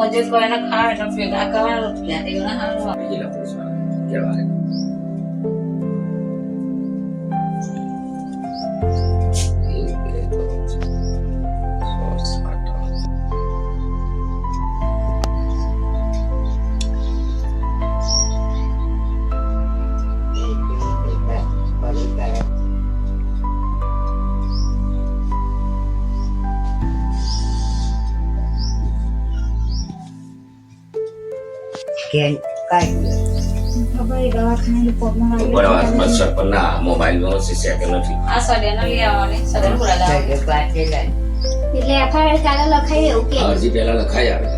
પજે કોઈને ખાય એટલે ભેગા કરવાના રૂપિયા તેના હારું બીજી પૂછવા કેવા Kian kai Bapak dawakana report na બરાબર મચ્છર પર ના મોબાઈલનો શિષ્ય કે નથી આ સડેનો લઈ આવવાની સડેન બોલાલા saya kelas jalan. એટલે FIR કાલે લખાઈ એવું કે અરજી પહેલા લખાઈ આવે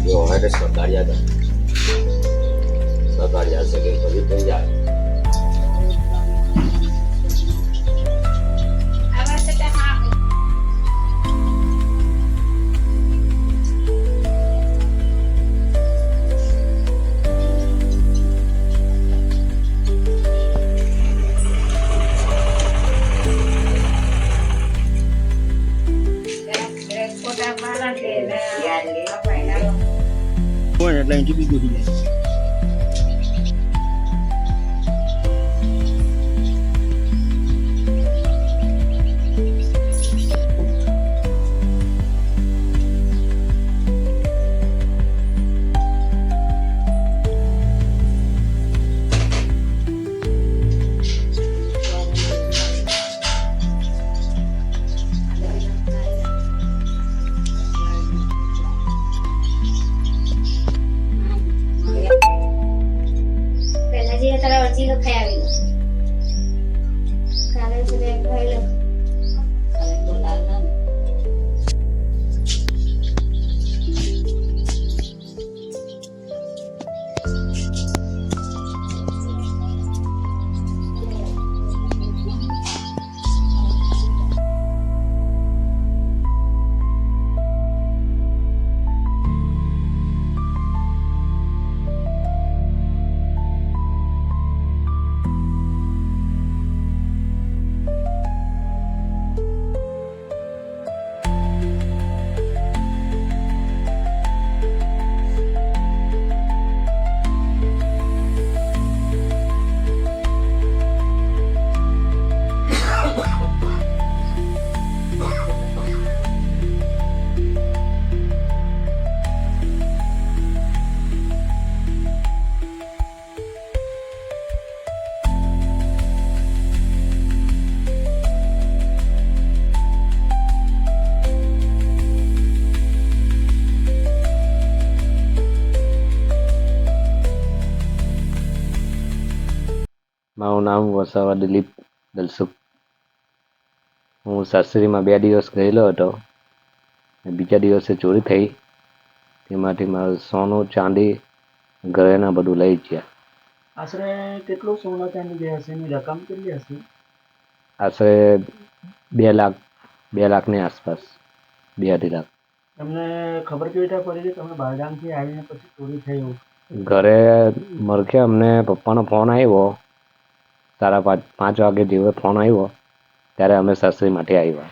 જો હવે સરકારિયા છે કે પછી થઈ જાય આવા સટા હા ફોટા પાડા કે ને Kian ni Bueno, la gente pico dile. પહેલા જે તારા અરજી લખાઈ આવેલી કાલે સુધે ભાઈ સડેન બોલાલા મારું નામ વસાવા દિલીપ દલસુખ. હું સાસરીમાં 2 દિવસ ગયેલો હતો. બીજા દિવસે ચોરી થઈ. તેમાંથી મારું સોનું ચાંદી ઘરેના બધું લઈ ગયા. આશરે કેટલું સોના ચાંદી ગયા હશે એની રકમ કેટલી હશે આશરે 2 લાખની આસપાસ 2-2.5 લાખ. તમને ખબર કેવી રીતે પડી કે તમે બહારગામથી આવીને પછી ચોરી થઈ એવું ઘરે મરઘે અમને પપ્પાનો ફોન આવ્યો 5:30 વાગે જેવો ફોન આવ્યો ત્યારે અમે સાસરી માટે આવ્યા.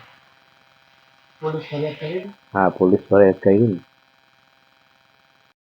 પોલીસ ફરિયાદ કરી હા, પોલીસ ફરિયાદ કરી ને.